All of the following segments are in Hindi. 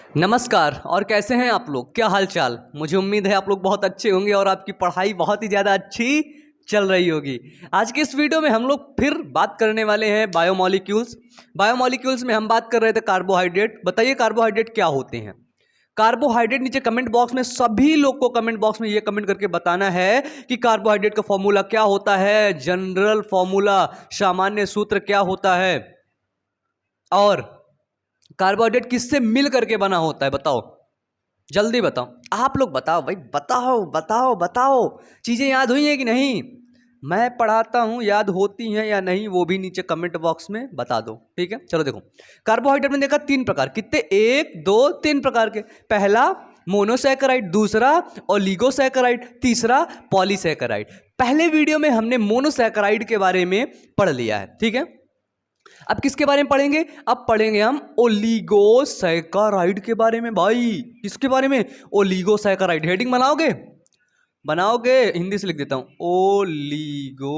नमस्कार। और कैसे हैं आप लोग? क्या हाल चाल? मुझे उम्मीद है आप लोग बहुत अच्छे होंगे और आपकी पढ़ाई बहुत ही ज़्यादा अच्छी चल रही होगी। आज के इस वीडियो में हम लोग फिर बात करने वाले हैं बायोमॉलिक्यूल्स। बायोमॉलिक्यूल्स में हम बात कर रहे थे कार्बोहाइड्रेट। बताइए कार्बोहाइड्रेट क्या होते हैं? कार्बोहाइड्रेट नीचे कमेंट बॉक्स में सभी लोग को कमेंट बॉक्स में ये कमेंट करके बताना है कि कार्बोहाइड्रेट का फॉर्मूला क्या होता है, जनरल फॉर्मूला, सामान्य सूत्र क्या होता है और कार्बोहाइड्रेट किससे मिल करके बना होता है। बताओ, जल्दी बताओ। आप लोग बताओ भाई, बताओ बताओ बताओ। चीजें याद हुई हैं कि नहीं? मैं पढ़ाता हूं, याद होती हैं या नहीं वो भी नीचे कमेंट बॉक्स में बता दो। ठीक है, चलो देखो। कार्बोहाइड्रेट में देखा तीन प्रकार, कितने? एक दो तीन प्रकार के। पहला मोनोसैकेराइड, दूसरा ओलिगोसैकेराइड, तीसरा पॉलीसैकेराइड। पहले वीडियो में हमने मोनोसैकेराइड के बारे में पढ़ लिया है। ठीक है, अब किसके बारे में पढ़ेंगे? अब पढ़ेंगे हम ओलिगोसैकेराइड के बारे में। भाई किसके बारे में? ओलिगोसैकेराइड। हेडिंग बनाओगे? बनाओगे? हिंदी से लिख देता हूं, ओलिगो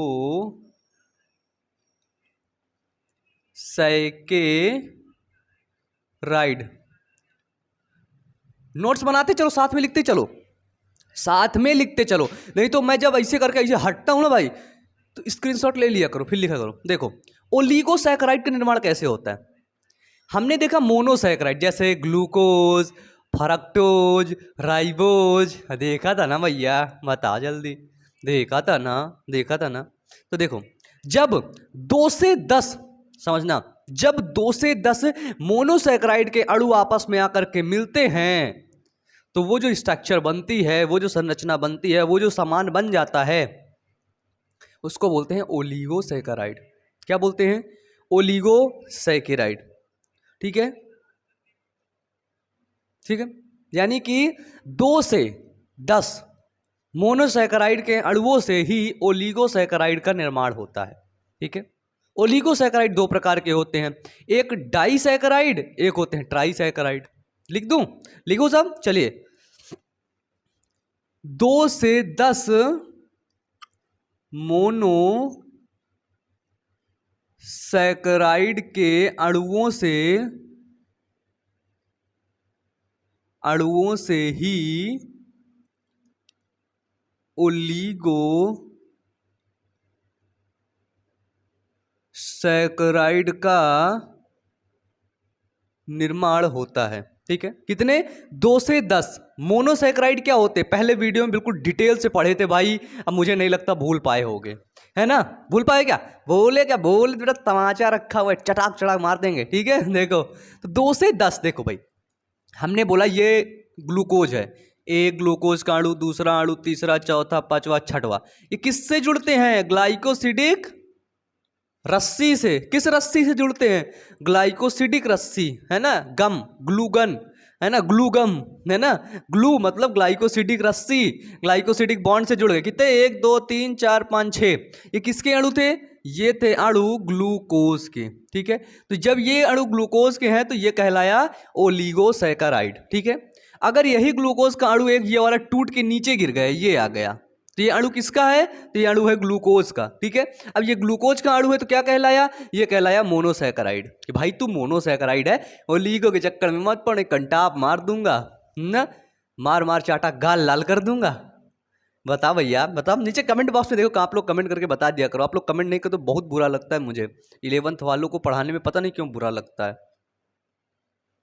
सैकेराइड। नोट्स बनाते चलो, साथ में लिखते चलो, साथ में लिखते चलो। नहीं तो मैं जब ऐसे करके ऐसे हटता हूं ना भाई, तो स्क्रीनशॉट ले लिया करो, फिर लिखा करो। देखो ओलिगोसैकेराइड का निर्माण कैसे होता है। हमने देखा मोनोसैकेराइड, जैसे ग्लूकोज, फ्रक्टोज, राइबोज। देखा था ना भैया? बता जल्दी। देखा था ना? देखा था ना? तो देखो, जब 2 से 10, समझना, जब 2 से 10 मोनोसैकेराइड के अणु आपस में आकर के मिलते हैं तो वो जो स्ट्रक्चर बनती है, वो जो संरचना बनती है, वो जो सामान बन जाता है, उसको बोलते हैं ओलिगोसैकेराइड। क्या बोलते हैं? ओलिगोसैकेराइड। ठीक है, ठीक है। यानी कि 2 से 10 मोनोसैकेराइड के अणुओं से ही ओलिगोसैकेराइड का निर्माण होता है। ठीक है, ओलिगोसैकेराइड दो प्रकार के होते हैं, एक डाइसैकेराइड, एक होते हैं ट्राइसैकेराइड। लिख दूं? लिखो सब, चलिए। 2 से 10 मोनोसैकेराइड के अणुओं से ही ओलिगोसैकेराइड का निर्माण होता है। ठीक है, कितने? 2 से 10 मोनोसैकेराइड क्या होते हैं पहले वीडियो में बिल्कुल डिटेल से पढ़े थे भाई। अब मुझे नहीं लगता भूल पाए होगे, है ना? भूल पाए क्या? बोले क्या? बोल बेटा, तमाचा रखा हुआ है, चटाक चटाक मार देंगे। ठीक है, देखो तो 2 से 10। देखो भाई, हमने बोला ये ग्लूकोज है, एक ग्लूकोज का अणु, दूसरा अणु, तीसरा, चौथा, पांचवा, छठवा। ये किससे जुड़ते हैं? ग्लाइकोसिडिक रस्सी से। किस रस्सी से जुड़ते हैं? ग्लाइकोसिडिक रस्सी, है ना? गम, ग्लूगन, है ना? ग्लूगम, है ना? ग्लू मतलब ग्लाइकोसिडिक रस्सी, ग्लाइकोसिडिक बॉन्ड से जुड़ गए। कितने? 1 2 3 4 5 6। ये किसके अणु थे? ये थे अणु ग्लूकोज के। ठीक है, तो जब ये अणु ग्लूकोज के हैं तो ये कहलाया ओलिगोसैकेराइड। ठीक है, अगर यही ग्लूकोज का अणु एक ये वाला टूट के नीचे गिर गया, ये आ गया, तो ये अणु किसका है? तो ये अणु है ग्लूकोज का। ठीक है, अब ये ग्लूकोज का अणु है तो क्या कहलाया? ये कहलाया मोनोसैकेराइड। कि भाई तू मोनोसैकेराइड है, ओलिगो के चक्कर में मत पड़, कंटाप मार दूंगा ना, मार मार चाटा गाल लाल कर दूंगा। बताओ भैया, बताओ नीचे कमेंट बॉक्स में। देखो आप लोग कमेंट करके बता दिया करो। आप लोग कमेंट नहीं करो तो बहुत बुरा लगता है मुझे। 11th वालों को पढ़ाने में पता नहीं क्यों बुरा लगता है।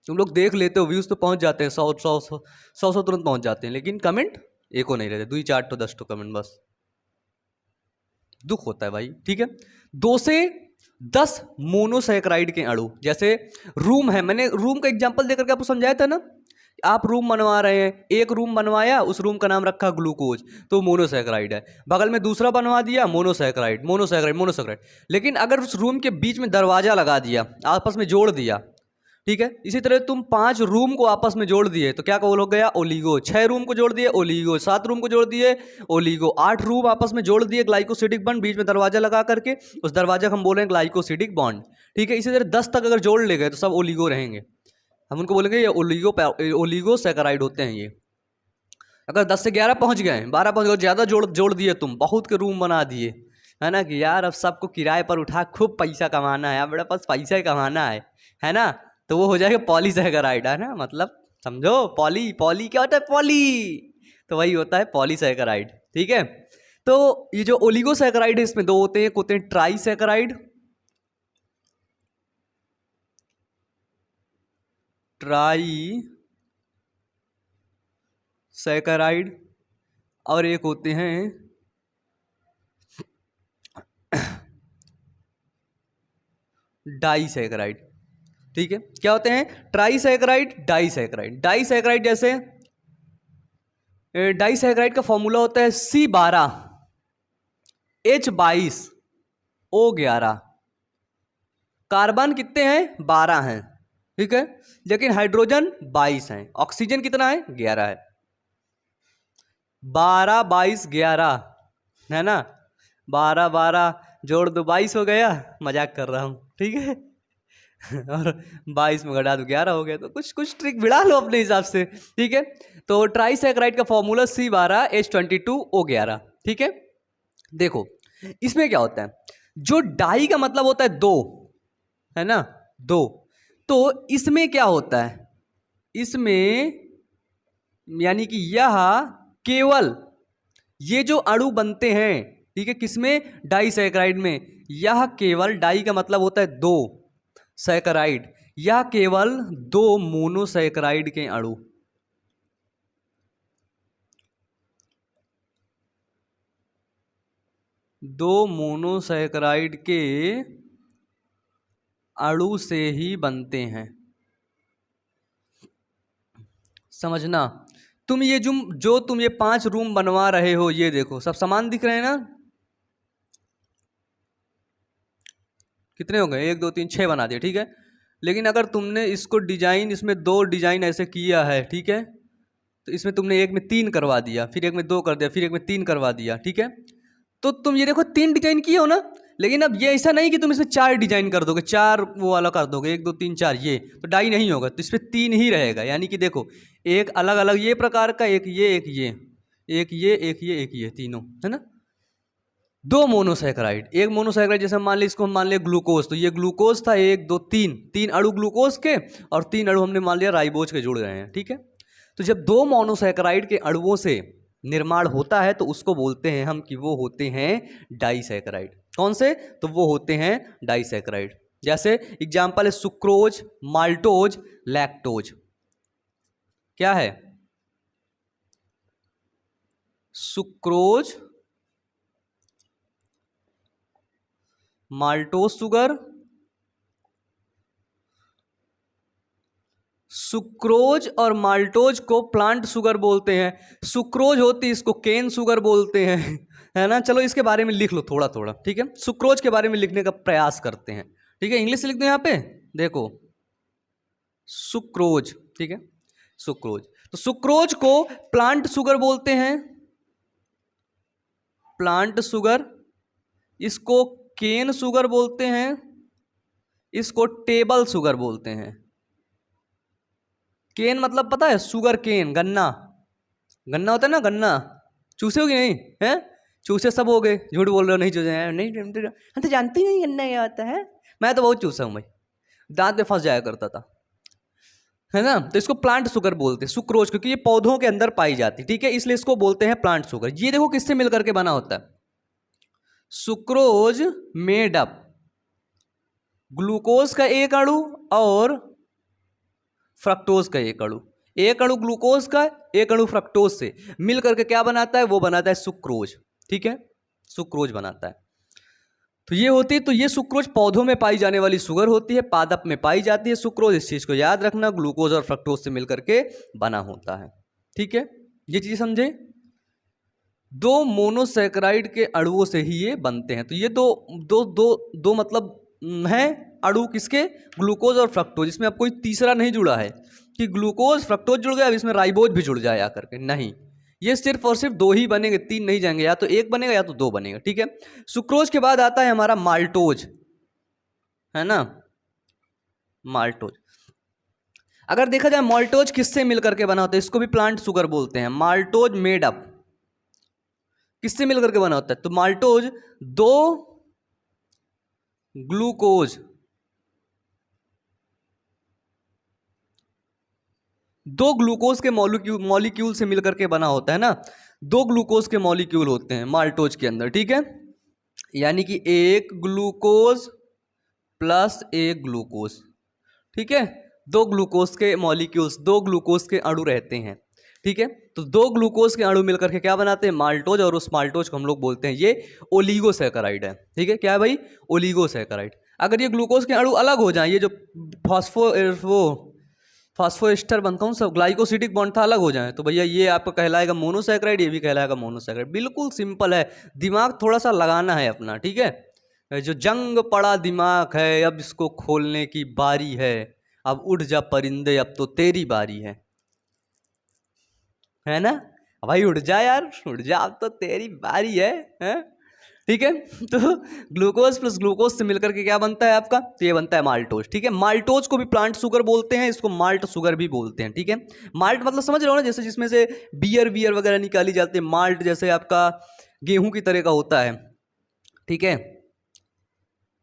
तुम लोग देख लेते हो, व्यूज तो पहुंच जाते हैं, 100 तुरंत पहुंच जाते हैं, लेकिन कमेंट एको नहीं रहते, 2 4 तो 10 तो कमेंट बस। दुख होता है भाई। ठीक है, 2 से 10 मोनोसैकेराइड के अणु, जैसे रूम है, मैंने रूम का एग्जांपल देकर के आपको समझाया था ना। आप रूम बनवा रहे हैं, एक रूम बनवाया, उस रूम का नाम रखा ग्लूकोज, तो मोनोसैकेराइड है। बगल में दूसरा बनवा दिया, मोनोसैकेराइड, मोनोसैकेराइड, मोनोसैकेराइड। लेकिन अगर उस रूम के बीच में दरवाजा लगा दिया, आपस में जोड़ दिया, ठीक है, इसी तरह तुम 5 रूम को आपस में जोड़ दिए तो क्या हो गया? ओलिगो। 6 रूम को जोड़ दिए, ओलिगो। 7 रूम को जोड़ दिए, ओलिगो। 8 रूम आपस में जोड़ दिए, ग्लाइकोसिडिक बॉन्ड, बीच में दरवाजा लगा करके, उस दरवाजा को हम बोल रहे हैं ग्लाइकोसिडिक बॉन्ड। ठीक है, इसी तरह 10 तक अगर जोड़ ले गए तो सब ओलिगो रहेंगे। हम उनको बोलेंगे ये ओलिगोसैकेराइड होते हैं ये। अगर 10 से 11 पहुंच गए, 12 पहुंच गए, ज़्यादा जोड़ जोड़ दिए, तुम बहुत के रूम बना दिए, है ना? कि यार अब सबको किराए पर उठा खूब पैसा कमाना है, अब मेरे पास पैसा ही कमाना है ना? तो वो हो जाएगा पॉलीसैकेराइड, है ना? मतलब समझो, पॉली पॉली क्या होता है, पॉली, तो वही होता है पॉलीसैकेराइड। ठीक है, तो ये जो ओलिगोसैकेराइड है इसमें दो होते हैं, एक होते हैं ट्राइसैकेराइड, ट्राइसैकेराइड, और एक होते हैं डाइसैकेराइड। ठीक है, क्या होते हैं, ट्राइसैकेराइड, डाइसैकेराइड। डाइसैकेराइड जैसे डाइसैकेराइड का फॉर्मूला होता है C12H22O11। कार्बन कितने हैं, 12 हैं। ठीक है, लेकिन हाइड्रोजन 22 हैं। ऑक्सीजन कितना है, 11 है। 12 22 11 है ना, 12 12 जोड़ दो 22 हो गया, मजाक कर रहा हूं। ठीक है और 22 में घटा दो 11 हो गया, तो कुछ कुछ ट्रिक भिड़ा लो अपने हिसाब से। ठीक है, तो ट्राइसैकेराइड का फॉर्मूला C12H22O11। ठीक है, देखो इसमें क्या होता है, जो डाई का मतलब होता है दो, है ना, दो, तो इसमें क्या होता है, इसमें यानी कि यह केवल ये जो अणु बनते हैं, ठीक है, किसमें, डाइसैकेराइड में, यह केवल, डाई का मतलब होता है दो, सैकेराइड, यह केवल दो मोनोसैकेराइड के अणु, दो मोनोसैकेराइड के अणु से ही बनते हैं। समझना, तुम ये जो तुम ये 5 रूम बनवा रहे हो, ये देखो सब सामान दिख रहे हैं ना, कितने हो गए, 1 2 3 6 बना दिए। ठीक है, लेकिन अगर तुमने इसको डिजाइन, इसमें 2 डिजाइन ऐसे किया है, ठीक है, तो इसमें तुमने एक में 3 करवा दिया, फिर एक में 2 कर दिया, फिर एक में 3 करवा दिया। ठीक है, तो तुम ये देखो 3 डिजाइन किए हो ना, लेकिन अब ये ऐसा नहीं कि तुम इसमें 4 डिजाइन कर दोगे, 4 वो वाला कर दोगे, 1 2 3 4, ये तो डाई नहीं होगा, तो इसमें 3 ही रहेगा। यानी कि देखो, एक अलग अलग ये प्रकार का, एक ये, एक ये, एक ये, एक ये, एक ये, तीनों है ना, दो मोनोसैकेराइड। एक मोनोसैकेराइड जैसे मान ली, इसको हम मान लिया ग्लूकोज, तो ये ग्लूकोज था, 1 2 3, 3 अणु ग्लूकोज के, और 3 अणु हमने मान लिया राइबोज के जुड़ गए हैं। ठीक है, तो जब दो मोनोसैकेराइड के अणुओं से निर्माण होता है तो उसको बोलते हैं हम कि वो होते हैं डाइसैकेराइड। कौन से, तो वो होते हैं डाइसैकेराइड। जैसे एग्जांपल है सुक्रोज, माल्टोज, लैक्टोज। क्या है, सुक्रोज, माल्टोज शुगर, सुक्रोज और माल्टोज को प्लांट शुगर बोलते हैं। सुक्रोज होती है, इसको केन शुगर बोलते हैं है ना। चलो इसके बारे में लिख लो थोड़ा थोड़ा। ठीक है, सुक्रोज के बारे में लिखने का प्रयास करते हैं। ठीक है, इंग्लिश से लिख दो यहाँ पे, देखो सुक्रोज। ठीक है, सुक्रोज, तो सुक्रोज को प्लांट शुगर बोलते हैं, प्लांट शुगर, इसको केन शुगर बोलते हैं, इसको टेबल शुगर बोलते हैं। केन मतलब पता है, शुगर केन, गन्ना, गन्ना होता है ना, गन्ना चूसे हो कि नहीं है, चूसे सब हो गए, झूठ बोल रहे हो, नहीं चूसे हैं, नहीं हम तो जानते ही नहीं गन्ना क्या होता है। मैं तो बहुत चूसा हूँ भाई, दांत में फंस जाया करता था, है ना। तो इसको प्लांट शुगर बोलते हैं, सुक्रोज, क्योंकि ये पौधों के अंदर पाई जाती, ठीक है, इसलिए इसको बोलते हैं प्लांट शुगर। ये देखो किससे मिलकर के बना होता है, सुक्रोज मेड अप ग्लूकोज का एक अणु और फ्रक्टोज का एक अणु, एक अणु ग्लूकोज का, एक अणु फ्रक्टोज से मिल करके क्या बनाता है, वो बनाता है सुक्रोज। ठीक है, सुक्रोज बनाता है। तो ये होती है, तो ये सुक्रोज पौधों में पाई जाने वाली शुगर होती है, पादप में पाई जाती है सुक्रोज, इस चीज को याद रखना, ग्लूकोज और फ्रक्टोज से मिलकर के बना होता है। ठीक है, ये चीज समझे, दो मोनोसैकेराइड के अणुओं से ही ये बनते हैं। तो ये दो दो दो दो मतलब हैं अणु किसके, ग्लूकोज और फ्रक्टोज। इसमें अब कोई तीसरा नहीं जुड़ा है कि ग्लूकोज फ्रक्टोज जुड़ गया अब इसमें राइबोज भी जुड़ जाए आकर के, नहीं, ये सिर्फ और सिर्फ दो ही बनेंगे, तीन नहीं जाएंगे, या तो एक बनेगा या तो दो बनेगा। ठीक है, सुक्रोज के बाद आता है हमारा माल्टोज, है ना, माल्टोज। अगर देखा जाए माल्टोज किससे मिलकर के बना होता है, इसको भी प्लांट शुगर बोलते हैं। माल्टोज मेड अप किससे मिलकर के बना होता है, तो माल्टोज दो ग्लूकोज दो ग्लूकोज के मॉलिक्यूल से मिलकर के बना होता है ना, दो ग्लूकोज के मॉलिक्यूल होते हैं माल्टोज के अंदर, ठीक है। यानी कि एक ग्लूकोज प्लस एक ग्लूकोज, ठीक है। दो ग्लूकोज के मॉलिक्यूल्स, दो ग्लूकोज के अणु रहते हैं, ठीक है। तो दो ग्लूकोज के अणु मिलकर के क्या बनाते हैं, माल्टोज, और उस माल्टोज को हम लोग बोलते हैं ये ओलिगोसैकेराइड है, ठीक है। क्या है भाई, ओलिगोसैकेराइड। अगर ये ग्लूकोज के अणु अलग हो जाएं, ये जो फास्फोएस्टर बनता हूँ सब ग्लाइकोसिडिक बॉन्ड था, अलग हो जाए, तो भैया ये आपका कहलाएगा मोनोसैकेराइड, ये भी कहलाएगा मोनोसैकेराइड। बिल्कुल सिंपल है, दिमाग थोड़ा सा लगाना है अपना, ठीक है। जो जंग पड़ा दिमाग है, अब इसको खोलने की बारी है, अब उठ जा परिंदे, अब तो तेरी बारी है ना भाई, उठ जा यार, उठ जा, अब तो तेरी बारी है? ठीक है। तो ग्लूकोज प्लस ग्लूकोज से मिलकर के क्या बनता है आपका, तो ये बनता है माल्टोज, ठीक है। माल्टोज को भी प्लांट शुगर बोलते हैं, इसको माल्ट शुगर भी बोलते हैं, ठीक है। माल्ट मतलब समझ रहे हो ना, जैसे जिसमें से बियर वगैरह निकाली जाती है, माल्ट जैसे आपका गेहूं की तरह का होता है, ठीक है।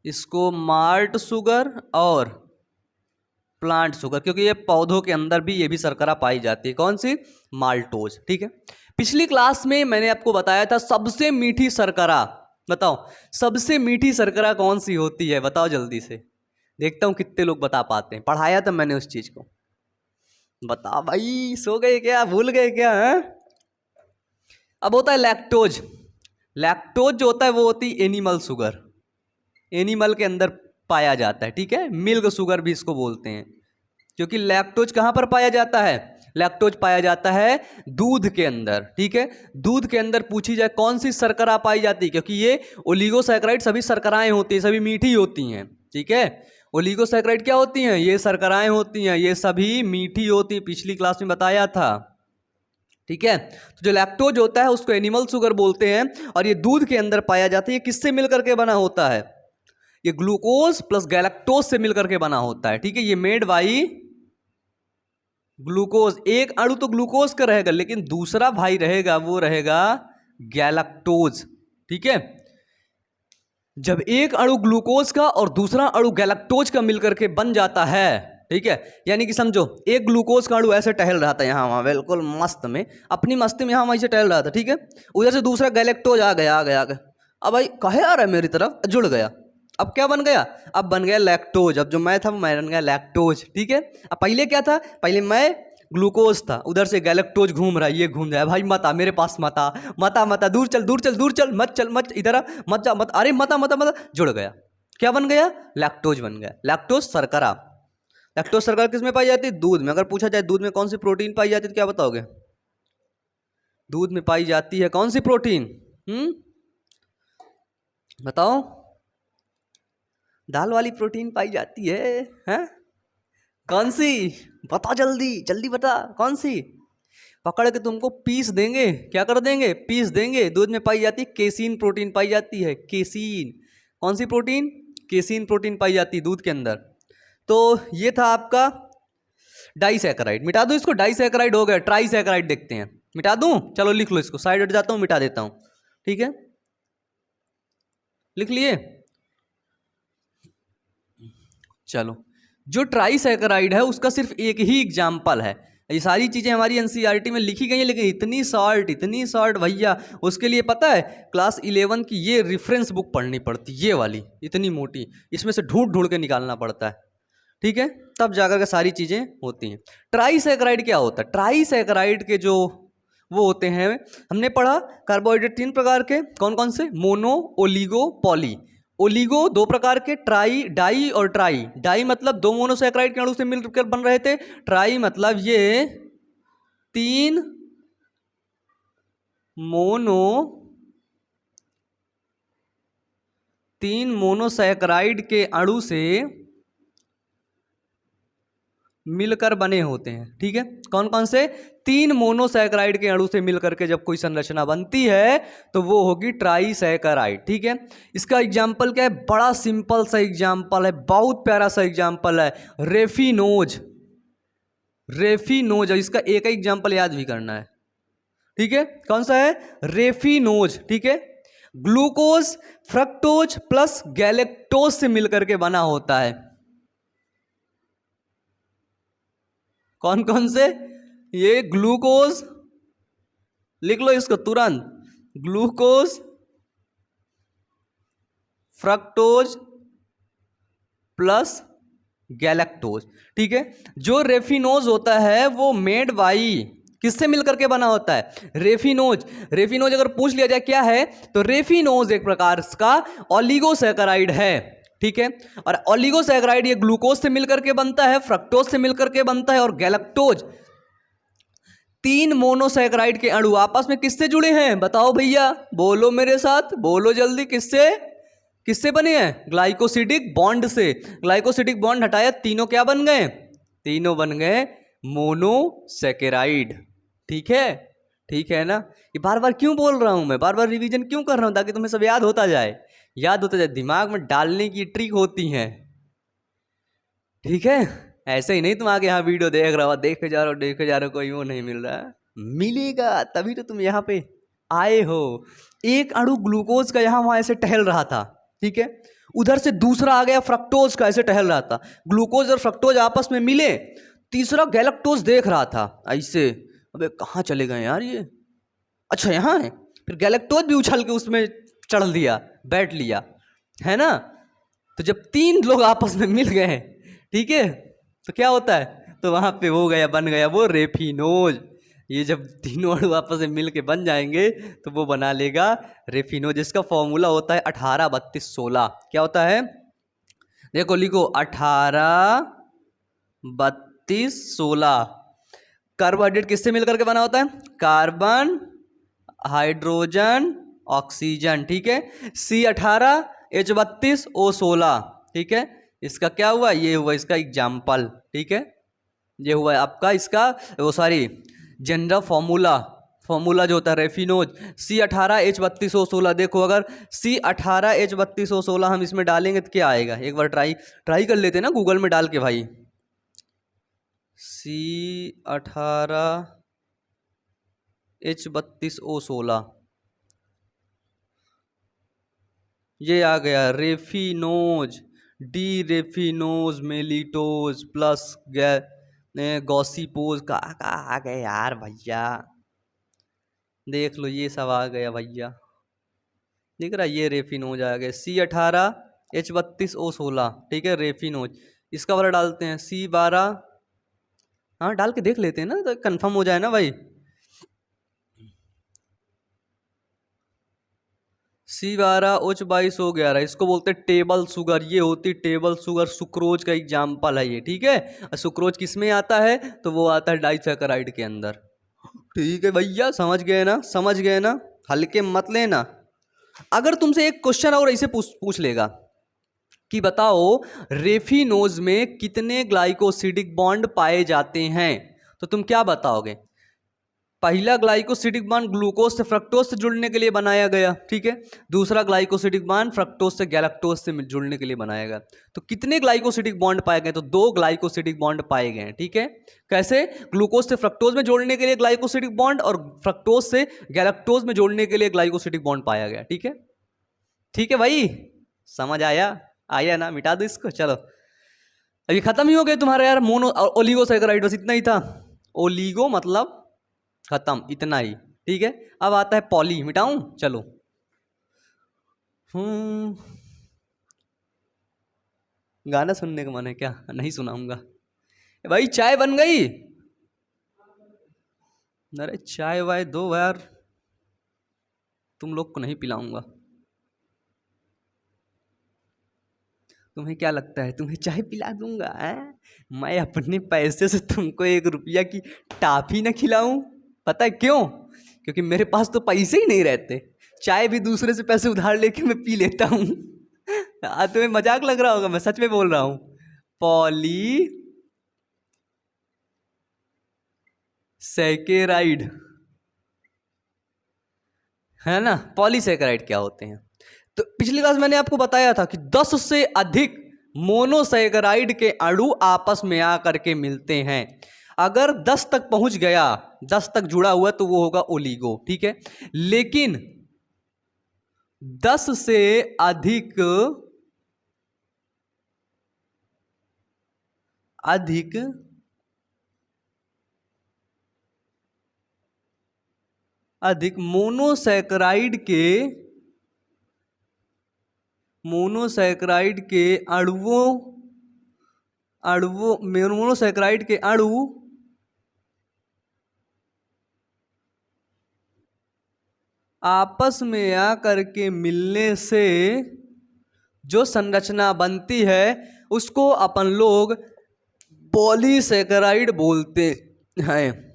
इसको माल्ट शुगर और प्लांट शुगर, क्योंकि ये पौधों के अंदर भी ये भी शर्करा पाई जाती है, कौन सी, माल्टोज, ठीक है। पिछली क्लास में मैंने आपको बताया था सबसे मीठी शर्करा, बताओ सबसे मीठी शर्करा कौन सी होती है, बताओ जल्दी से, देखता हूं कितने लोग बता पाते हैं। पढ़ाया था मैंने उस चीज को, बता भाई, सो गए क्या, भूल गए क्या है? अब होता है लैक्टोज। लैक्टोज जो होता है वो होती है एनिमल शुगर, एनिमल के अंदर पाया जाता है, ठीक है। मिल्क शुगर भी इसको बोलते हैं, क्योंकि लैक्टोज कहां पर पाया जाता है, लैक्टोज पाया जाता है दूध के अंदर, ठीक है। दूध के अंदर पूछी जाए कौन सी शर्करा पाई जाती है, क्योंकि ये ओलिगोसैकेराइड सभी शर्कराएं होती हैं, सभी मीठी होती हैं, ठीक है। ओलिगोसैकेराइड क्या होती हैं, ये शर्कराएं होती हैं, ये सभी मीठी होती हैं, पिछली क्लास में बताया था, ठीक है। तो जो लैक्टोज होता है उसको एनिमल शुगर बोलते हैं, और ये दूध के अंदर पाया जाता है। ये किससे मिलकर के बना होता है, ये ग्लूकोज प्लस गैलेक्टोज से मिलकर के बना होता है, ठीक है। ये मेड बाई ग्लूकोज, एक अणु तो ग्लूकोज का रहेगा, लेकिन दूसरा भाई रहेगा वो रहेगा गैलेक्टोज, ठीक है। जब एक अणु ग्लूकोज का और दूसरा अणु गैलेक्टोज का मिलकर के बन जाता है, ठीक है, यानी कि समझो एक ग्लूकोज का अणु ऐसे टहल रहा था यहाँ वहाँ बिल्कुल मस्त में, अपनी मस्ती में यहाँ वहीं से टहल रहा था, ठीक है। उधर से दूसरा गैलेक्टोज आ गया। अब भाई कहे आ रहा है मेरी तरफ, जुड़ गया, अब क्या बन गया, अब बन गया लैक्टोज। अब जो मैं था वो मैं बन गया लैक्टोज, ठीक है। अब पहले क्या था, पहले मैं ग्लूकोज था, उधर से गैलेक्टोज घूम रहा है, ये घूम रहा है, भाई मत आ मेरे पास, मत आ, मत आ, मत आ, दूर चल, दूर चल, दूर चल, मत चल, मत इधर आ, मत जा, मत, अरे मत आ, मत आ, मत आ, जुड़ गया, क्या बन गया, लैक्टोज बन गया। लैक्टोज शर्करा, लैक्टोज शर्करा किस में पाई जाती है, दूध में। अगर पूछा जाए दूध में कौन सी प्रोटीन पाई जाती है तो क्या बताओगे, दूध में पाई जाती है कौन सी प्रोटीन, बताओ, दाल वाली प्रोटीन पाई जाती है, हैं? कौन सी, बता जल्दी जल्दी बता, कौन सी, पकड़ के तुमको पीस देंगे, क्या कर देंगे, पीस देंगे। दूध में पाई जाती है केसीन प्रोटीन पाई जाती है, केसीन, कौन सी प्रोटीन, केसीन प्रोटीन पाई जाती है दूध के अंदर। तो ये था आपका डाइसैकेराइड, मिटा दूं इसको, डाइसैकेराइड हो गया, ट्राइसैकेराइड देखते हैं, मिटा दूं, चलो लिख लो इसको, साइड हट जाता हूं, मिटा देता हूं, ठीक है, लिख लिए। चलो, जो ट्राइसैकेराइड है उसका सिर्फ एक ही एग्जाम्पल है, ये सारी चीज़ें हमारी एनसीईआरटी में लिखी गई हैं, लेकिन इतनी शॉर्ट भैया, उसके लिए पता है क्लास 11 की ये रेफरेंस बुक पढ़नी पड़ती, ये वाली इतनी मोटी, इसमें से ढूंढ ढूंढ के निकालना पड़ता है, ठीक है, तब जाकर के सारी चीज़ें होती हैं। ट्राइसैकेराइड क्या होता है, ट्राइसैकेराइड के जो वो होते हैं, हमने पढ़ा कार्बोहाइड्रेट 3 प्रकार के, कौन कौन से, मोनो, ओलिगो, पॉली। ओलिगो 2 प्रकार के, ट्राई, डाई और ट्राई। डाई मतलब 2 मोनोसैकेराइड के अणु से मिलकर बन रहे थे, ट्राई मतलब ये 3 मोनोसैकेराइड के अणु से मिलकर बने होते हैं, ठीक है। कौन कौन से, 3 मोनोसैकेराइड के अणु से मिलकर के जब कोई संरचना बनती है तो वो होगी ट्राइसैकेराइड, ठीक है। इसका एग्जाम्पल क्या है, बड़ा सिंपल सा एग्जाम्पल है, बहुत प्यारा सा एग्जाम्पल है, रेफिनोज। रेफिनोज, इसका एक ही एग्जाम्पल याद भी करना है, ठीक है, कौन सा है, रेफिनोज, ठीक है। ग्लूकोज फ्रक्टोज प्लस गैलेक्टोज से मिलकर के बना होता है, कौन कौन से? ये ग्लूकोज, लिख लो इसको तुरंत, ग्लूकोज, फ्रक्टोज प्लस गैलेक्टोज। ठीक है, जो रेफिनोज होता है वो मेड बाई, किससे मिलकर के बना होता है? रेफिनोज। रेफिनोज अगर पूछ लिया जाए क्या है, तो रेफिनोज एक प्रकार का ओलिगोसैकेराइड है। ठीक है, और ओलिगोसैकेराइड ये ग्लूकोज से मिलकर के बनता है, फ्रक्टोज से मिलकर के बनता है, और गैलेक्टोज। 3 मोनोसैकेराइड के अणु आपस में किससे जुड़े हैं? बताओ भैया, बोलो मेरे साथ, बोलो जल्दी, किससे? किससे बने हैं? ग्लाइकोसिडिक बॉन्ड से। ग्लाइकोसिडिक बॉन्ड हटाया, तीनों क्या बन गए? तीनों बन गए मोनोसैकेराइड। ठीक है, ठीक है ना? ये बार बार क्यों बोल रहा हूं मैं, बार बार रिवीजन क्यों कर रहा हूं? ताकि तुम्हें सब याद होता जाए, याद होता जाए, दिमाग में डालने की ट्रिक होती है। ठीक है, ऐसे ही नहीं तुम आगे यहाँ वीडियो देख रहे हो, देखे जा रहे हो, देखे जा रहे हो, कोई वो नहीं मिल रहा, मिलेगा तभी तो तुम यहाँ पे आए हो। एक अणु ग्लूकोज का यहाँ वहां ऐसे टहल रहा था, ठीक है, उधर से दूसरा आ गया फ्रक्टोज का, ऐसे टहल रहा था। ग्लूकोज और फ्रक्टोज आपस में मिले, तीसरा गैलेक्टोज देख रहा था ऐसे, अबे कहाँ चले गए यार ये, अच्छा यहाँ है। फिर गैलेक्टोज भी उछल के उसमें चढ़ लिया, बैठ लिया, है ना? तो जब 3 लोग आपस में मिल गए, ठीक है, तो क्या होता है? तो वहां पे हो गया, बन गया वो रेफिनोज। ये जब तीनों अणु आपस में मिल के बन जाएंगे तो वो बना लेगा रेफिनोज, जिसका फॉर्मूला होता है 18 32 16। क्या होता है? देखो लिखो 18 32 16। कार्बोहाइड्रेट किससे मिलकर के बना होता है? Carbon, hydrogen, oxygen. ठीक है, C18 H32 O16। ठीक है, इसका क्या हुआ? ये हुआ इसका एग्जाम्पल। ठीक है, ये हुआ आपका इसका वो सॉरी जनरल फॉर्मूला, फॉर्मूला जो होता है रेफिनोज, C18 H32 O16। देखो अगर C18 H32 O16 हम इसमें डालेंगे तो क्या आएगा? एक बार ट्राई कर लेते हैं ना गूगल में डाल के भाई। C18 H32 O16, ये आ गया रेफिनोज, डी रेफिनोज मेलिटोज प्लस गॉसिपोज का आ गए यार भैया, देख लो ये सब आ गया भैया, दिख रहा है? ये रेफिनोज आ गया, C18 H32 O16। ठीक है, रेफिनोज। इसका वाला डालते हैं C12, हाँ डाल के देख लेते हैं ना, तो कंफर्म हो जाए ना भाई। C12 H22 O11, इसको बोलते हैं टेबल शुगर। ये होती टेबल शुगर, सुक्रोज का एग्जाम्पल है ये। ठीक है, सुक्रोज किस में आता है? तो वो आता है डाइसैकेराइड के अंदर। ठीक है भैया, समझ गए ना? समझ गए ना? हल्के मत लेना। अगर तुमसे एक क्वेश्चन और ऐसे पूछ लेगा कि बताओ रेफिनोज में कितने ग्लाइकोसिडिक बॉन्ड पाए जाते हैं, तो तुम क्या बताओगे? पहला ग्लाइकोसिडिक बॉन्ड ग्लूकोज से फ्रक्टोज से जुड़ने के लिए बनाया गया, ठीक है। दूसरा ग्लाइकोसिडिक बॉन्ड फ्रक्टोज से गैलेक्टोज से जुड़ने के लिए बनाया गया। तो कितने ग्लाइकोसिडिक बॉन्ड पाए गए? तो 2 ग्लाइकोसिडिक बॉन्ड पाए गए, ठीक है। कैसे? ग्लूकोज से फ्रक्टोज में जोड़ने के लिए ग्लाइकोसिडिक बॉन्ड और फ्रक्टोज से गैलेक्टोज में जोड़ने के लिए ग्लाइकोसिडिक बॉन्ड पाया गया, ठीक है। ठीक है भाई, समझ आया? आया ना? मिटा दो इसको, चलो अभी खत्म ही हो गए तुम्हारा यार मोनो ओलिगोसैकेराइड, बस इतना ही था। ओलिगो मतलब खत्म, इतना ही, ठीक है। अब आता है पॉली, मिटाऊं? चलो गाना सुनने का मन है क्या? नहीं सुनाऊंगा भाई। चाय बन गई? अरे चाय वाय दो यार, तुम लोग को नहीं पिलाऊंगा। तुम्हें क्या लगता है तुम्हें चाय पिला दूंगा है? मैं अपने पैसे से तुमको 1 रुपया की टाफी ना खिलाऊं? पता है क्यों? क्योंकि मेरे पास तो पैसे ही नहीं रहते। चाय भी दूसरे से पैसे उधार लेके मैं पी लेता हूँ। तुम्हें मजाक लग रहा होगा, मैं सच में बोल रहा हूँ। पॉली सैकेराइड, है ना? पॉलीसैकेराइड क्या होते हैं? तो पिछली क्लास मैंने आपको बताया था कि 10 से अधिक मोनोसैकेराइड के अणु आपस में आकर के मिलते हैं। अगर 10 तक पहुंच गया, 10 तक जुड़ा हुआ, तो वो होगा ओलिगो, ठीक है। लेकिन 10 से अधिक अधिक मोनोसैकराइड के अणु आपस में आकर के मिलने से जो संरचना बनती है उसको अपन लोग पॉलीसैकराइड बोलते हैं।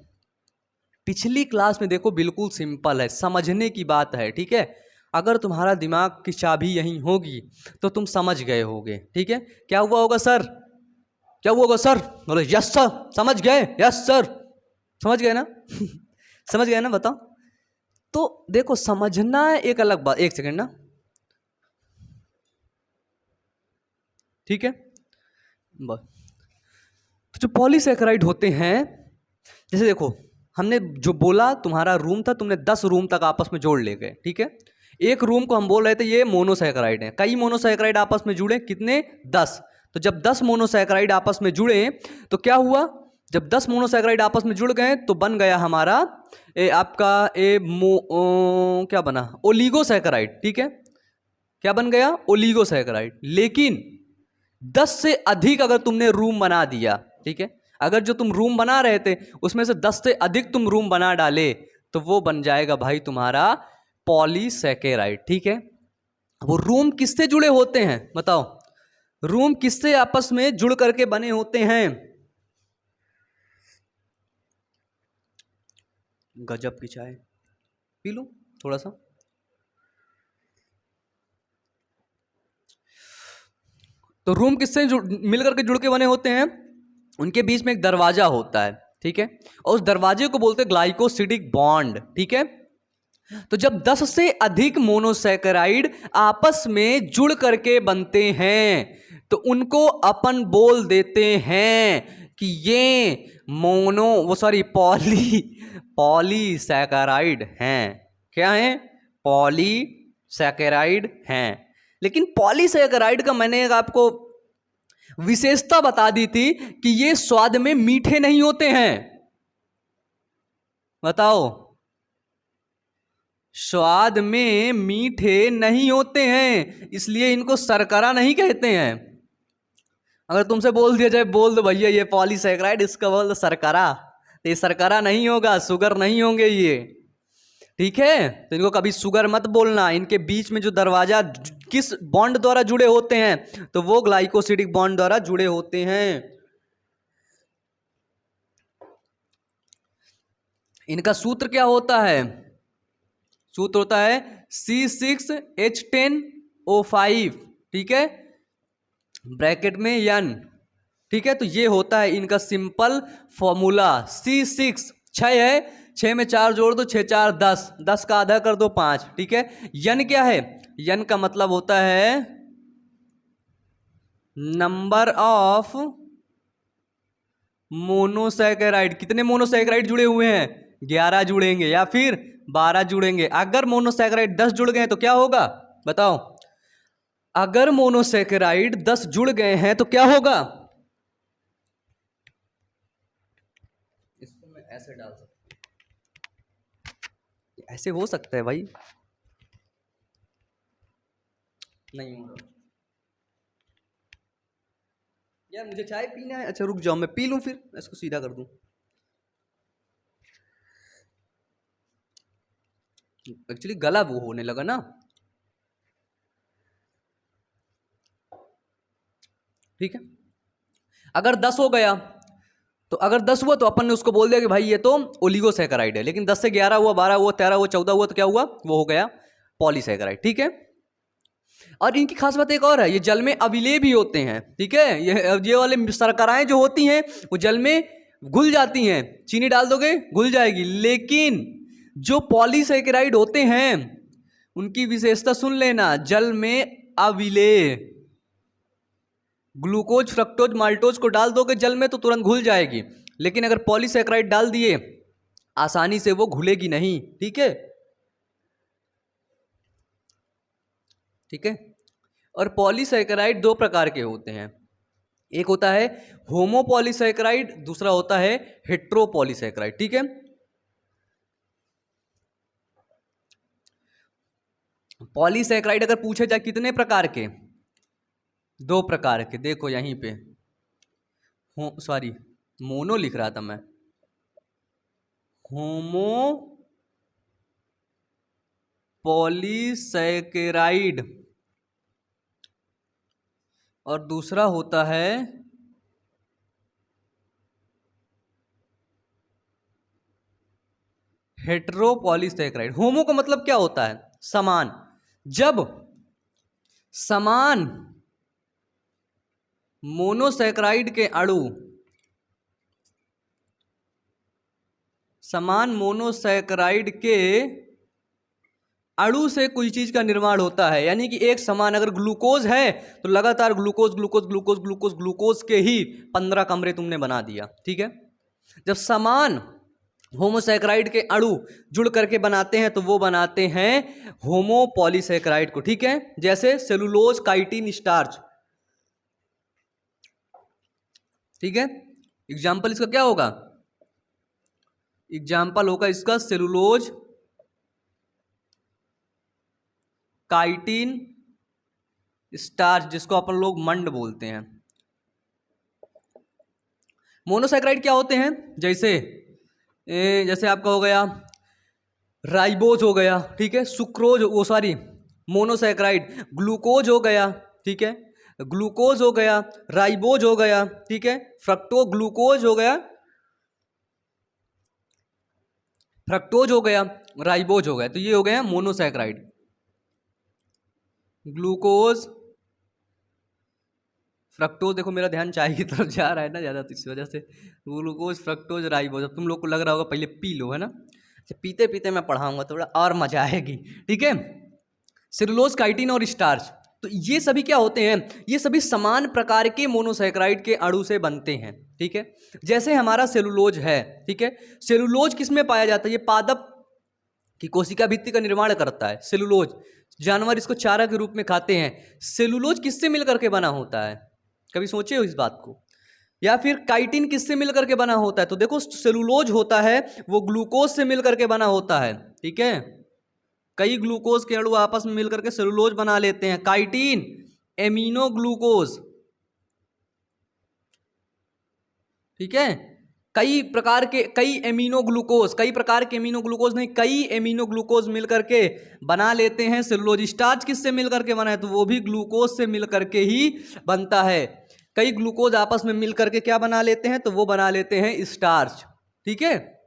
पिछली क्लास में देखो बिल्कुल सिंपल है, समझने की बात है, ठीक है। अगर तुम्हारा दिमाग की चाबी यहीं होगी तो तुम समझ गए होगे, ठीक है। क्या हुआ होगा सर? क्या हुआ होगा सर? बोले यस सर, समझ गए, यस सर, समझ गए ना? समझ गए ना? बताओ। तो देखो समझना एक अलग बात, एक सेकंड ना, ठीक है। जो पॉलीसैकराइड होते हैं, जैसे देखो हमने जो बोला तुम्हारा रूम था, तुमने 10 रूम तक आपस में जोड़ ले गए, ठीक है। एक रूम को हम बोल रहे थे ये मोनोसैकराइड है, कई मोनोसैकराइड आपस में जुड़े, कितने? 10। तो जब 10 मोनोसैकराइड आपस में जुड़े तो क्या हुआ? जब 10 मोनोसैकराइड आपस में जुड़ गए तो बन गया हमारा क्या बना? ओलिगोसैकराइड, ठीक है। क्या बन गया? ओलिगोसैकराइड। लेकिन 10 से अधिक अगर तुमने रूम बना दिया, ठीक है, अगर जो तुम रूम बना रहे थे उसमें से 10 से अधिक तुम रूम बना डाले तो वो बन जाएगा भाई तुम्हारा पॉलीसैकेराइड, ठीक है। वो रूम किससे जुड़े होते हैं बताओ? रूम किससे आपस में जुड़ करके बने होते हैं? गजब की चाय पी लूं थोड़ा सा। तो रूम किससे मिलकर के जुड़ के बने होते हैं? उनके बीच में एक दरवाजा होता है, ठीक है, और उस दरवाजे को बोलते हैं ग्लाइकोसिडिक बॉन्ड, ठीक है। तो जब 10 से अधिक मोनोसैकेराइड आपस में जुड़ करके बनते हैं तो उनको अपन बोल देते हैं कि ये पॉलीसैकेराइड हैं। क्या हैं? पॉलीसैकेराइड हैं। लेकिन पॉलीसैकेराइड का मैंने आपको विशेषता बता दी थी कि ये स्वाद में मीठे नहीं होते हैं। बताओ, स्वाद में मीठे नहीं होते हैं, इसलिए इनको शर्करा नहीं कहते हैं। अगर तुमसे बोल दिया जाए, बोल दो भैया ये पॉलीसैकेराइड, इसका बोल दो शर्करा, तो ये शर्करा नहीं होगा, शुगर नहीं होंगे ये, ठीक है। तो इनको कभी शुगर मत बोलना। इनके बीच में जो दरवाजा किस बॉन्ड द्वारा जुड़े होते हैं? तो वो ग्लाइकोसिडिक बॉन्ड द्वारा जुड़े होते हैं। इनका सूत्र क्या होता है? सूत्र होता है C6H10O5, ठीक है, ब्रैकेट में N, ठीक है। तो ये होता है इनका सिंपल फॉर्मूला। C6 6 है, 6 में 4 जोड़ दो, 6 4 10, 10 का आधा कर दो 5, ठीक है। N क्या है? N का मतलब होता है नंबर ऑफ मोनोसैकेराइड। कितने मोनोसैकेराइड जुड़े हुए हैं? 11 जुड़ेंगे या फिर 12 जुड़ेंगे। अगर मोनोसैकेराइड 10 जुड़ गए तो क्या होगा बताओ? अगर मोनोसैकेराइड 10 जुड़ गए हैं तो क्या होगा? इसको मैं ऐसे डाल सकता हूं, ऐसे हो सकता है भाई? नहीं होगा यार, मुझे चाय पीना है। अच्छा रुक जाओ, मैं पी लूं, फिर इसको सीधा कर दूं। एक्चुअली गला वो होने लगा ना, ठीक है। अगर 10 हो गया तो अगर 10 हुआ तो अपन ने उसको बोल दिया कि भाई ये तो ओलिगोसैकेराइड है। लेकिन 10 से 11 हुआ, 12 हुआ, 13 हुआ, 14 हुआ तो क्या हुआ? वो हो गया पॉलीसैकेराइड, ठीक है। और इनकी खास बात एक और है, ये जल में अविलेय भी होते हैं, ठीक है। ये वाले शर्कराएं जो होती हैं वो जल में घुल जाती हैं, चीनी डाल दोगे घुल जाएगी। लेकिन जो पॉलीसैकेराइड होते हैं उनकी विशेषता सुन लेना, जल में अविलेय। ग्लूकोज, फ्रक्टोज, माल्टोज को डाल दोगे जल में तो तुरंत घुल जाएगी, लेकिन अगर पॉलीसैकेराइड डाल दिए आसानी से वो घुलेगी नहीं, ठीक है, ठीक है। और पॉलीसैकेराइड 2 प्रकार के होते हैं, एक होता है होमोपॉलीसैकेराइड, दूसरा होता है हेट्रोपॉलीसैकेराइड, ठीक है। पॉलीसैकेराइड अगर पूछे जाए कितने प्रकार के, 2 प्रकार के। देखो यहीं पे सॉरी मोनो लिख रहा था मैं, होमो पॉलीसैकेराइड और दूसरा होता है हेटेरोपॉलीसैकेराइड। होमो का मतलब क्या होता है? समान। जब समान मोनोसैकेराइड के अणु, समान मोनोसैकेराइड के अणु से कोई चीज का निर्माण होता है, यानी कि एक समान अगर ग्लूकोज है तो लगातार glucose glucose glucose glucose glucose के ही 15 कमरे तुमने बना दिया, ठीक है। जब समान होमोसैकेराइड के अणु जुड़ करके बनाते हैं तो वो बनाते हैं होमोपॉलीसैकेराइड को, ठीक है। जैसे सेलुलोज, काइटिन, स्टार्च, ठीक है। एग्जाम्पल इसका क्या होगा? एग्जाम्पल होगा इसका सेलुलोज, काइटिन, स्टार्च, जिसको अपन लोग मंड बोलते हैं। मोनोसैकेराइड क्या होते हैं? जैसे आपका हो गया राइबोज हो गया, ठीक है, सुक्रोज, वो सॉरी मोनोसैकेराइड, ग्लूकोज हो गया, ठीक है, ग्लूकोज हो गया, राइबोज हो गया, ठीक है, फ्रक्टो ग्लूकोज हो गया, फ्रक्टोज हो गया, राइबोज हो गया, तो ये हो गया मोनोसैकेराइड। ग्लूकोज, फ्रक्टोज, देखो मेरा ध्यान चाय की तरफ जा रहा है ना ज़्यादा, तो इस वजह से ग्लूकोज, फ्रक्टोज, राइबोज। अब तुम लोग को लग रहा होगा पहले पी लो, है ना। अच्छा, पीते पीते मैं पढ़ाऊंगा थोड़ा और मजा आएगी, ठीक है। सेलुलोज, काइटिन और स्टार्च, तो ये सभी क्या होते हैं? ये सभी समान प्रकार के मोनोसैकेराइड के अणु से बनते हैं, ठीक है। जैसे हमारा सेलुलोज है, ठीक है, सेलुलोज किसमें पाया जाता है? ये पादप की कोशिका भित्ति का निर्माण करता है सेलुलोज। जानवर इसको चारा के रूप में खाते हैं। सेलुलोज किससे मिलकर के बना होता है? कभी सोचे हो इस बात को? या फिर काइटिन किससे मिलकर के बना होता है? तो देखो सेलुलोज होता है वो ग्लूकोज से मिलकर के बना होता है, ठीक है। कई ग्लूकोज के अणु आपस में मिलकर के सेलुलोज बना लेते हैं। काइटिन एमिनो ग्लूकोज, ठीक है, कई प्रकार के एमिनो ग्लूकोज नहीं, कई एमिनो ग्लूकोज मिलकर के बना लेते हैं सेलुलोज। स्टार्च किससे मिलकर के बना है? तो वो भी ग्लूकोज से मिलकर के ही बनता है। कई ग्लूकोज आपस में मिलकर के क्या बना लेते हैं? तो वो बना लेते हैं स्टार्च, ठीक है।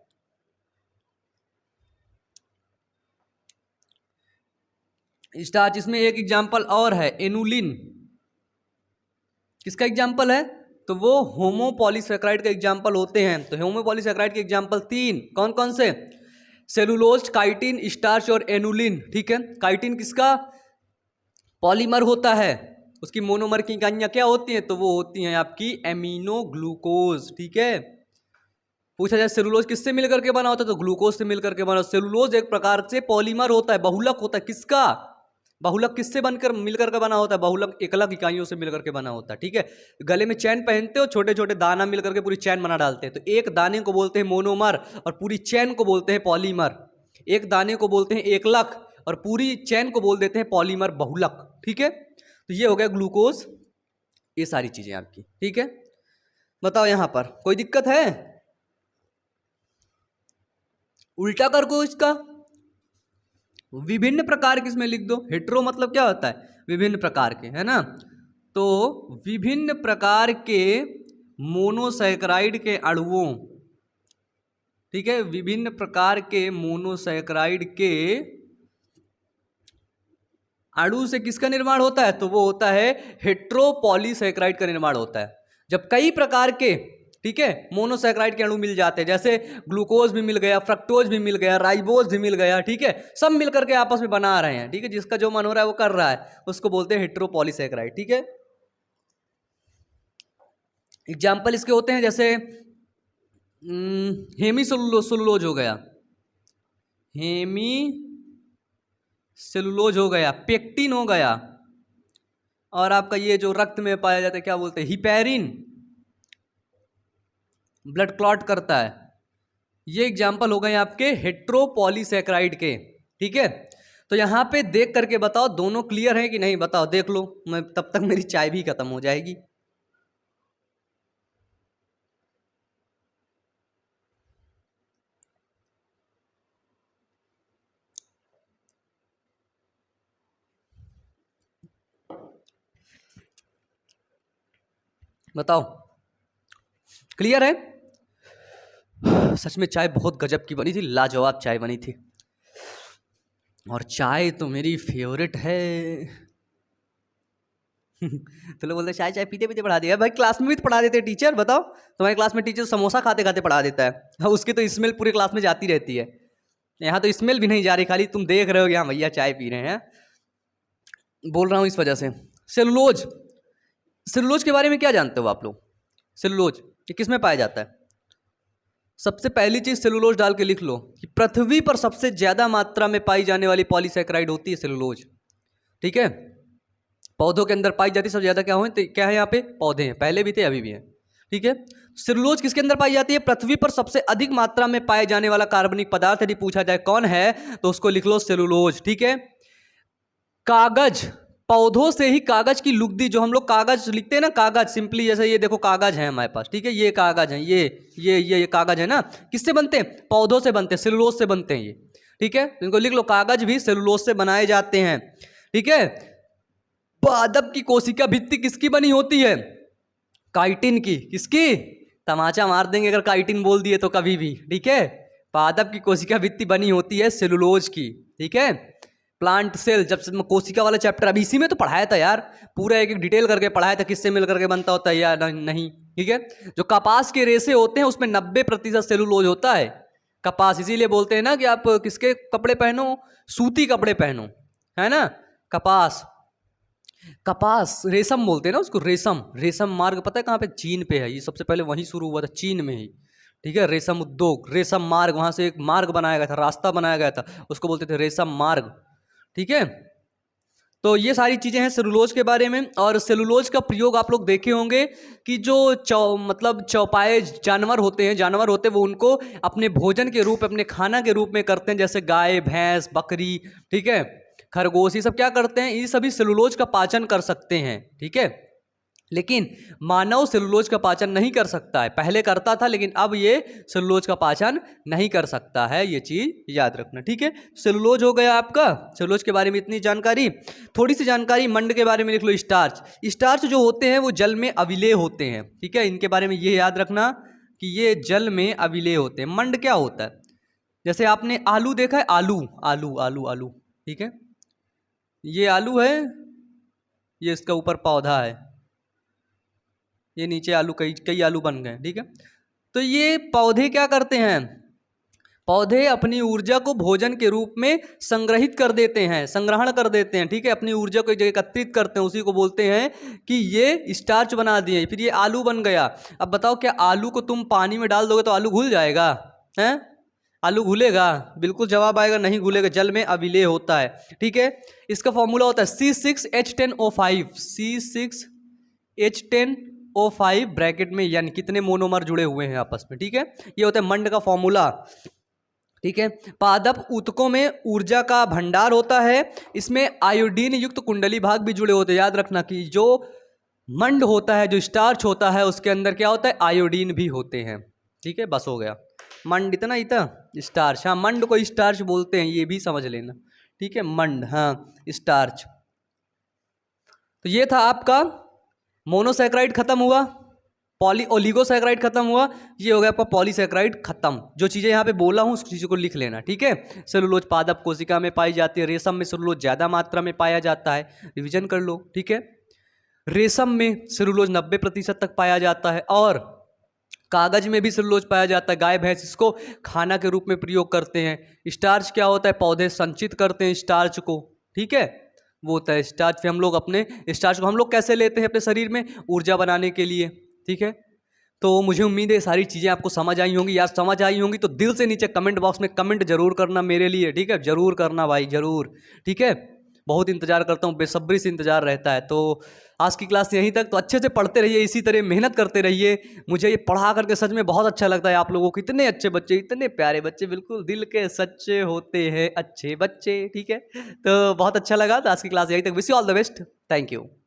स्टार्च, इसमें एक एग्जाम्पल और है एनुलिन। किसका एग्जाम्पल है? तो वो होमोपॉलीसैकेराइड का एग्जाम्पल होते हैं। तो होमोपॉलीसैकेराइड के एग्जाम्पल 3 कौन कौन से? सेलुलोज, काइटिन, स्टार्च और एनुलिन, ठीक है। काइटिन किसका पॉलीमर होता है? उसकी मोनोमर की इकाइयां क्या होती हैं? तो वो होती हैं आपकी एमिनो ग्लूकोज, ठीक है। पूछा जाए सेलुलोज किससे मिलकर के बना होता है? तो ग्लूकोज से मिलकर के बना। सेलुलोज एक प्रकार से पॉलीमर होता है, बहुलक होता है। किसका बहुलक? किससे बनकर मिलकर के बना होता है? बहुलक एकलक इकाइयों से मिलकर के बना होता है, ठीक है। गले में चैन पहनते हो, छोटे छोटे दाना मिलकर के पूरी चैन बना डालते हैं, तो एक दाने को बोलते हैं मोनोमर और पूरी चैन को बोलते हैं पॉलीमर। एक दाने को बोलते हैं एकलक और पूरी चैन को बोल देते हैं पॉलीमर, बहुलक, ठीक है। तो ये हो गया ग्लूकोज, ये सारी चीजें आपकी, ठीक है। बताओ यहां पर कोई दिक्कत है? उल्टा कर को इसका विभिन्न प्रकार के इसमें लिख दो। हेट्रो मतलब क्या होता है? विभिन्न प्रकार के, है ना। तो विभिन्न प्रकार के मोनोसैकेराइड के अणुओं, ठीक है, विभिन्न प्रकार के मोनोसैकेराइड के अणु से किसका निर्माण होता है? तो वो होता है हेट्रोपॉलीसैकेराइड का निर्माण होता है। जब कई प्रकार के, ठीक है, मोनोसैकेराइड के अणु मिल जाते हैं, जैसे ग्लूकोज भी मिल गया, फ्रक्टोज भी मिल गया, राइबोज भी मिल गया, ठीक है, सब मिलकर के आपस में बना रहे हैं, ठीक है, जिसका जो मन हो रहा है वो कर रहा है, उसको बोलते हैं हेट्रोपॉलीसैकेराइड, ठीक है। एग्जाम्पल इसके होते हैं जैसे हेमी सेलुलोज हो गया, हेमी सेलुलोज हो गया, पेक्टिन हो गया, और आपका ये जो रक्त में पाया जाता है क्या बोलते हैं? हिपैरिन, ब्लड क्लॉट करता है। ये एग्जाम्पल हो गए आपके हेट्रोपॉलीसैकेराइड के, ठीक है। तो यहाँ पे देख करके बताओ दोनों क्लियर है कि नहीं, बताओ, देख लो, मैं तब तक मेरी चाय भी खत्म हो जाएगी। बताओ क्लियर है? सच में चाय बहुत गजब की बनी थी, लाजवाब चाय बनी थी, और चाय तो मेरी फेवरेट है। तो लोग बोलते हैं चाय चाय पीते पीते पढ़ा दिया। भाई क्लास में भी तो पढ़ा देते हैं टीचर, बताओ, तुम्हारी क्लास में टीचर समोसा खाते खाते पढ़ा देता है, हाँ, उसकी तो स्मेल पूरी क्लास में जाती रहती है। यहाँ तो स्मेल भी नहीं जा रही, खाली तुम देख रहे हो कि हाँ भैया चाय पी रहे हैं। बोल रहा हूँ इस वजह से। सेलुलोज, सेलुलोज के बारे में क्या जानते हो आप लोग? सेलुलोज ये किस में पाया जाता है? सबसे पहली चीज सेलुलोज डाल के लिख लो कि पृथ्वी पर सबसे ज्यादा मात्रा में पाई जाने वाली पॉलीसैकेराइड होती है सेलुलोज। ठीक है, पौधों के अंदर पाई जाती है सबसे ज्यादा। क्या है यहाँ पे? पौधे हैं, पहले भी थे अभी भी हैं। ठीक है, सेलुलोज किसके अंदर पाई जाती है? पृथ्वी पर सबसे अधिक मात्रा में पाए जाने वाला कार्बनिक पदार्थ यदि पूछा जाए कौन है तो उसको लिख लो सेलुलोज। ठीक है, कागज, पौधों से ही कागज की लुगदी, जो हम लोग कागज लिखते हैं ना, कागज सिंपली, जैसे ये देखो कागज है हमारे पास, ठीक है, ये कागज है, ये कागज है ना, किससे बनते हैं? पौधों से बनते हैं, सेलुलोज से बनते हैं ये। ठीक है, इनको लिख लो, कागज भी सेलुलोज से बनाए जाते हैं। ठीक है, पादप की कोशिका भित्ति किसकी बनी होती है? काइटिन की। किसकी? तमाचा मार देंगे अगर काइटिन बोल दिए तो कभी भी। ठीक है, पादप की कोशिका भित्ति बनी होती है सेलुलोज की। ठीक है, प्लांट सेल, जब से कोशिका वाला चैप्टर अभी इसी में तो पढ़ाया था यार, पूरा एक एक डिटेल करके पढ़ाया था, किससे मिल करके बनता होता है या नहीं। ठीक है, जो कपास के रेशे होते हैं उसमें 90% सेलुलोज होता है। कपास, इसीलिए बोलते हैं ना कि आप किसके कपड़े पहनो? सूती कपड़े पहनो, है ना। कपास, कपास रेशम बोलते हैं ना उसको, रेशम। रेशम मार्ग पता है कहाँ पे? चीन पे है, ये सबसे पहले वहीं शुरू हुआ था, चीन में ही। ठीक है, रेशम उद्योग, रेशम मार्ग, वहाँ से एक मार्ग बनाया गया था, रास्ता बनाया गया था, उसको बोलते थे रेशम मार्ग। ठीक है, तो ये सारी चीज़ें हैं सेलुलोज के बारे में। और सेलुलोज का प्रयोग आप लोग देखे होंगे कि जो मतलब चौपाए जानवर होते हैं, वो उनको अपने भोजन के रूप, अपने खाना के रूप में करते हैं, जैसे गाय, भैंस, बकरी, ठीक है, खरगोश, ये सब क्या करते हैं? ये सभी सेलुलोज का पाचन कर सकते हैं। ठीक है, लेकिन मानव सेलुलोज का पाचन नहीं कर सकता है। पहले करता था लेकिन अब ये सेलुलोज का पाचन नहीं कर सकता है, ये चीज याद रखना। ठीक है, सेलुलोज हो गया आपका, सेलुलोज के बारे में इतनी जानकारी। थोड़ी सी जानकारी मंड के बारे में लिख लो। स्टार्च, स्टार्च जो होते हैं वो जल में अविलेय होते हैं। ठीक है, इनके बारे में ये याद रखना कि ये जल में अविलेय होते हैं। मंड क्या होता है? जैसे आपने आलू देखा है, आलू आलू आलू आलू, ठीक है, ये आलू है, ये इसका ऊपर पौधा है, ये नीचे आलू, कई कई आलू बन गए। ठीक है, तो ये पौधे क्या करते हैं? पौधे अपनी ऊर्जा को भोजन के रूप में संग्रहित कर देते हैं, संग्रहण कर देते हैं। ठीक है, अपनी ऊर्जा को एक जगह एकत्रित करते हैं, उसी को बोलते हैं कि ये स्टार्च बना दिए, फिर ये आलू बन गया। अब बताओ, क्या आलू को तुम पानी में डाल दोगे तो आलू घुल जाएगा? हैं? आलू घुलेगा? बिल्कुल जवाब आएगा नहीं घुलेगा, जल में अविलेय होता है। ठीक है, इसका फॉर्मूला होता है C6H10O5, C6H10O5 ब्रैकेट में, यानी कितने मोनोमर जुड़े हुए हैं आपस में। ठीक है, ये होता है मंड का फॉर्मूला। ठीक है, पादप ऊतकों में ऊर्जा का भंडार होता है, इसमें आयोडीन युक्त कुंडली भाग भी जुड़े होते हैं। याद रखना कि जो मंड होता है, जो स्टार्च होता है, उसके अंदर क्या होता है? आयोडीन भी होते हैं। ठीक है, बस हो गया। मंड इतना ही था, स्टार्च, हाँ, मंड को स्टार्च बोलते हैं, ये भी समझ लेना। ठीक है, मंड, हाँ, स्टार्च। तो ये था आपका मोनोसैकेराइड खत्म हुआ, ओलिगोसैकेराइड खत्म हुआ, ये हो गया आपका पॉलीसैकेराइड खत्म। जो चीज़ें यहाँ पे बोला हूँ उस चीज़ों को लिख लेना। ठीक है, सेलुलोज पादप कोशिका में पाई जाती है, रेशम में सेलुलोज ज़्यादा मात्रा में पाया जाता है, रिवीजन कर लो। ठीक है, रेशम में सेलुलोज 90% तक पाया जाता है, और कागज में भी सेलुलोज पाया जाता है। गाय भैंस इसको खाना के रूप में प्रयोग करते हैं। स्टार्च क्या होता है? पौधे संचित करते हैं स्टार्च को। ठीक है, वो होता है स्टार्च। फिर हम लोग अपने स्टार्च को हम लोग कैसे लेते हैं अपने शरीर में? ऊर्जा बनाने के लिए। ठीक है, तो मुझे उम्मीद है सारी चीज़ें आपको समझ आई होंगी। यार समझ आई होंगी तो दिल से नीचे कमेंट बॉक्स में कमेंट जरूर करना मेरे लिए। ठीक है, जरूर करना भाई, जरूर। ठीक है, बहुत इंतज़ार करता हूँ, बेसब्री से इंतज़ार रहता है। तो आज की क्लास यहीं तक। तो अच्छे से पढ़ते रहिए, इसी तरह मेहनत करते रहिए। मुझे ये पढ़ा करके सच में बहुत अच्छा लगता है आप लोगों को। इतने अच्छे बच्चे, इतने प्यारे बच्चे, बिल्कुल दिल के सच्चे होते हैं अच्छे बच्चे, ठीक है। तो बहुत अच्छा लगा। तो आज की क्लास यहीं तक। Wish you all the best. Thank you.